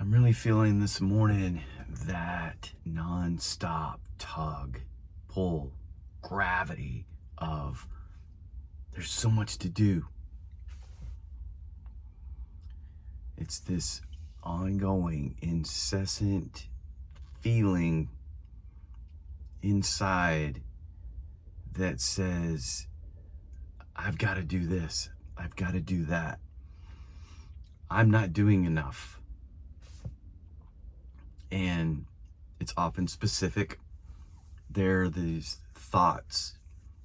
I'm really feeling this morning that non-stop tug, pull, gravity of there's so much to do. It's this ongoing, incessant feeling inside that says, I've got to do this, I've got to do that. I'm not doing enough. And it's often specific. There are these thoughts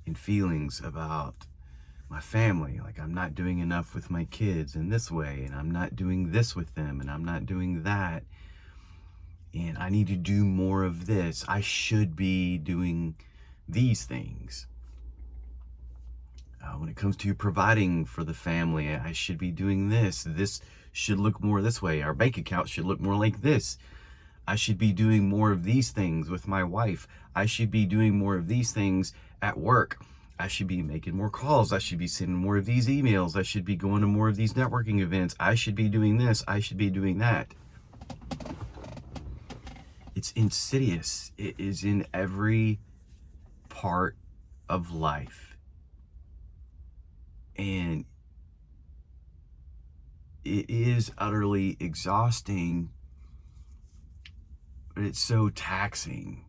and feelings about my family, like I'm not doing enough with my kids in this way, and I'm not doing this with them, and I'm not doing that, and I need to do more of this. I should be doing these things. When it comes to providing for the family, I should be doing this. This should look more this way. Our bank account should look more like this. I should be doing more of these things with my wife. I should be doing more of these things at work. I should be making more calls. I should be sending more of these emails. I should be going to more of these networking events. I should be doing this. I should be doing that. It's insidious. It is in every part of life. And it is utterly exhausting, but it's so taxing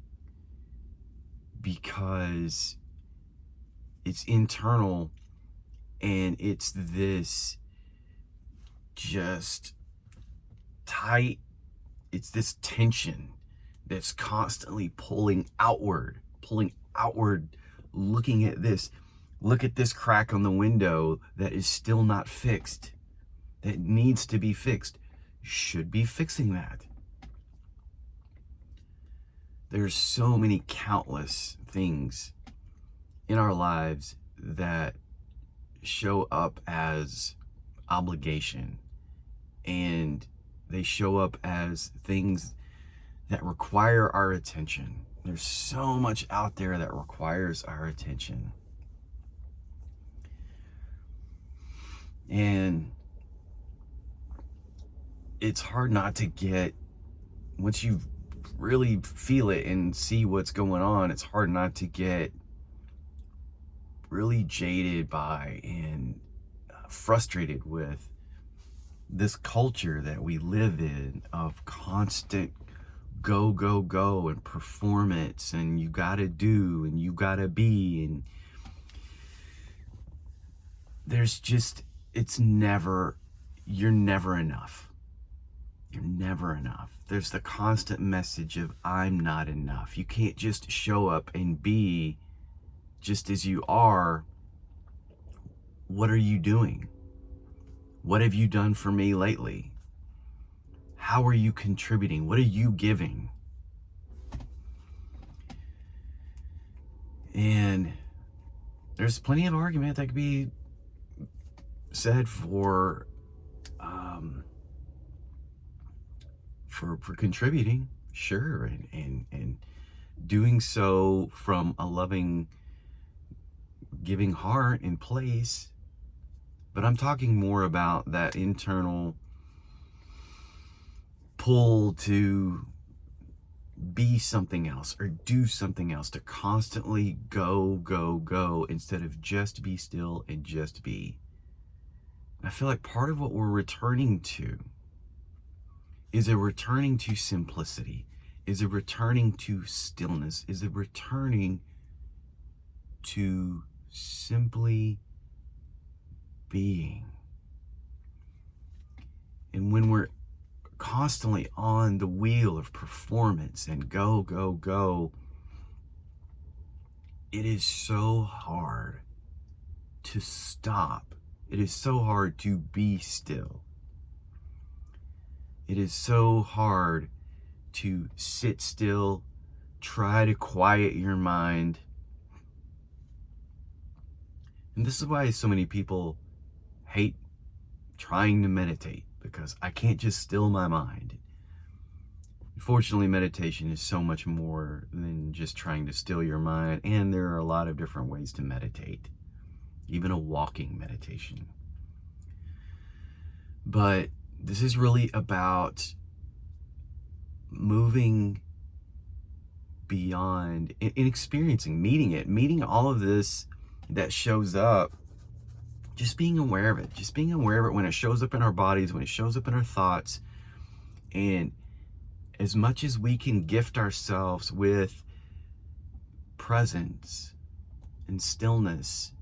because it's internal, and it's this just tight, it's this tension that's constantly pulling outward, looking at this. Look at this crack on the window that is still not fixed, that needs to be fixed. Should be fixing that. There's so many countless things in our lives that show up as obligation, and they show up as things that require our attention. There's so much out there that requires our attention. And it's hard not to get, once you really feel it and see what's going on, it's hard not to get really jaded by and frustrated with this culture that we live in of constant go, go, go and performance, and you gotta do and you gotta be, and there's just, you're never enough. You're never enough. There's the constant message of I'm not enough. You can't just show up and be just as you are. What are you doing? What have you done for me lately? How are you contributing? What are you giving? And there's plenty of argument that could be said for contributing, sure, and doing so from a loving, giving heart and place. But I'm talking more about that internal pull to be something else or do something else, to constantly go, go, go, instead of just be still and just be. I feel like part of what we're returning to is a returning to simplicity, is a returning to stillness, is a returning to simply being. And when we're constantly on the wheel of performance and go, go, go, it is so hard to stop. It is so hard to be still. It is so hard to sit still, try to quiet your mind. And this is why so many people hate trying to meditate, because I can't just still my mind. Fortunately, meditation is so much more than just trying to still your mind, and there are a lot of different ways to meditate, even a walking meditation. But this is really about moving beyond and experiencing, meeting all of this that shows up, just being aware of it, when it shows up in our bodies, when it shows up in our thoughts. And as much as we can gift ourselves with presence and stillness,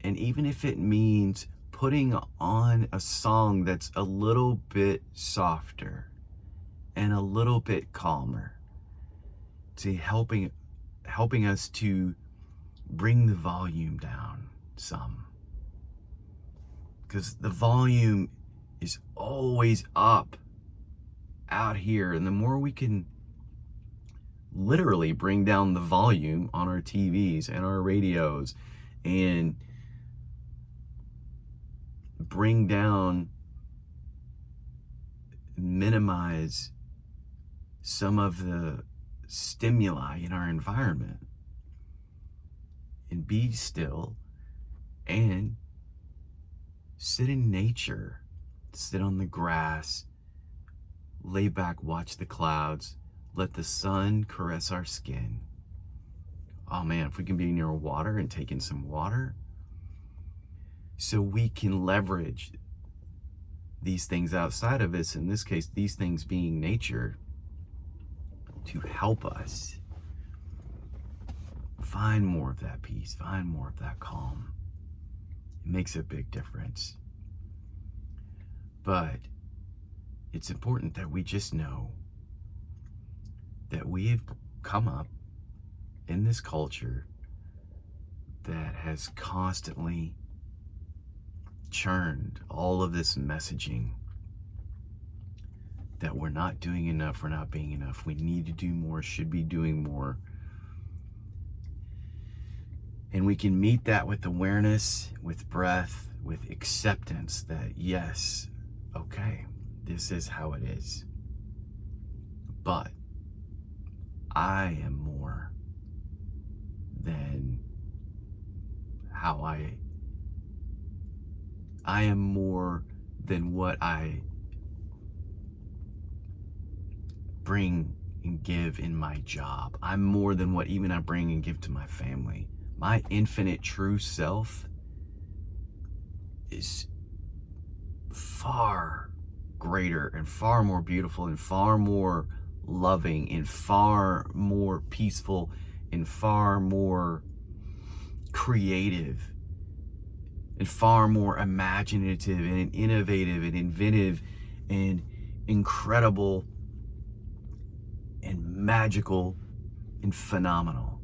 and even if it means putting on a song that's a little bit softer and a little bit calmer, to helping us to bring the volume down some, because the volume is always up out here, and the more we can literally bring down the volume on our TVs and our radios, and bring down, minimize some of the stimuli in our environment, and be still and sit in nature, sit on the grass, lay back, watch the clouds, let the sun caress our skin. Oh man, if we can be near water and take in some water, so we can leverage these things outside of us, in this case, these things being nature, to help us find more of that peace, find more of that calm. It makes a big difference. But it's important that we just know that we've come up in this culture that has constantly churned all of this messaging that we're not doing enough, we're not being enough, we need to do more, should be doing more. And we can meet that with awareness, with breath, with acceptance that, yes, okay, this is how it is. But I am more than how I am more than what I bring and give in my job. I'm more than what even I bring and give to my family. My infinite true self is far greater and far more beautiful and far more loving and far more peaceful and far more creative and far more imaginative and innovative and inventive and incredible and magical and phenomenal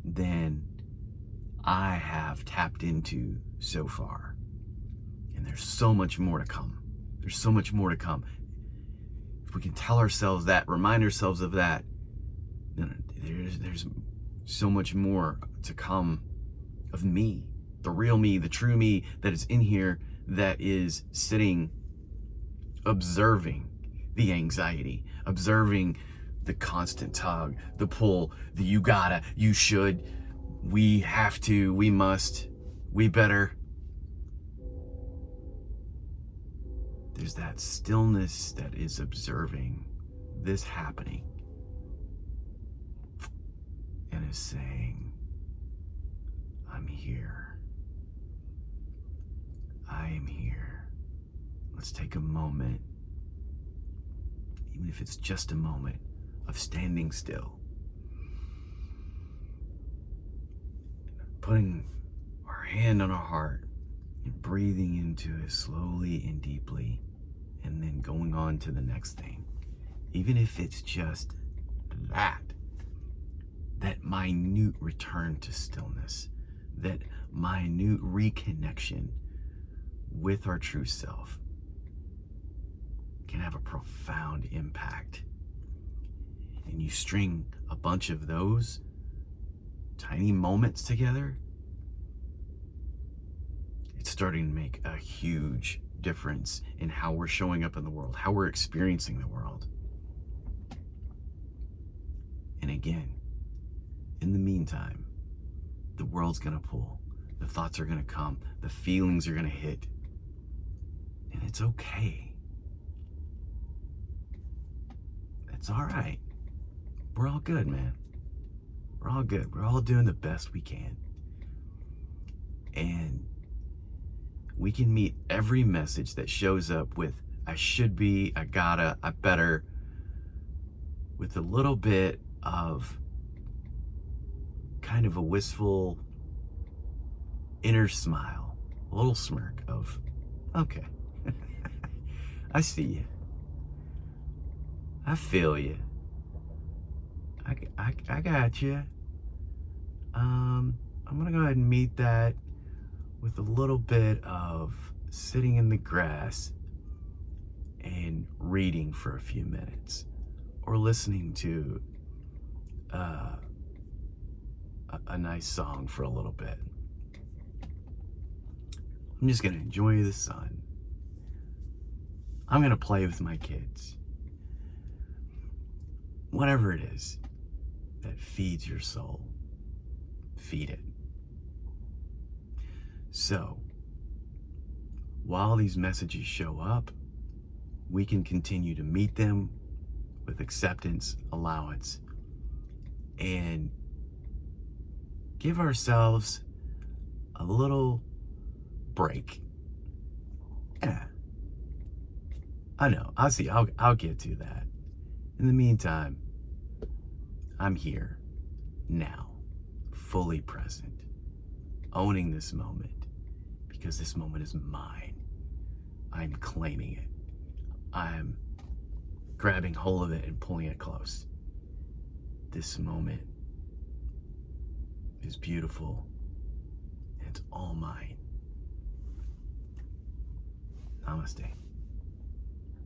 than I have tapped into so far. And there's so much more to come. There's so much more to come. If we can tell ourselves that, remind ourselves of that, then there's so much more to come of me, the real me, the true me that is in here, that is sitting, observing the anxiety, observing the constant tug, the pull, the you gotta, you should, we have to, we must, we better. There's that stillness that is observing this happening and is saying, I'm here. I am here. Let's take a moment, even if it's just a moment, of standing still. Putting our hand on our heart and breathing into it slowly and deeply, and then going on to the next thing. Even if it's just that minute return to stillness, that minute reconnection with our true self can have a profound impact. And you string a bunch of those tiny moments together, it's starting to make a huge difference in how we're showing up in the world, how we're experiencing the world. And again, in the meantime, the world's gonna pull, the thoughts are gonna come, the feelings are gonna hit, and it's okay. It's all right. We're all good, man. We're all good. We're all doing the best we can. And we can meet every message that shows up with I should be, I gotta, I better, with a little bit of kind of a wistful inner smile, a little smirk of, okay, I see you. I feel you. I got you. I'm gonna go ahead and meet that with a little bit of sitting in the grass and reading for a few minutes, or listening to a nice song for a little bit. I'm just gonna enjoy the sun. I'm gonna play with my kids. Whatever it is that feeds your soul, feed it. So, while these messages show up, we can continue to meet them with acceptance, allowance, and give ourselves a little break. Yeah, I know. I'll get to that. In the meantime, I'm here now, fully present, owning this moment, because this moment is mine. I'm claiming it. I'm grabbing hold of it and pulling it close. This moment is beautiful, and it's all mine. Namaste.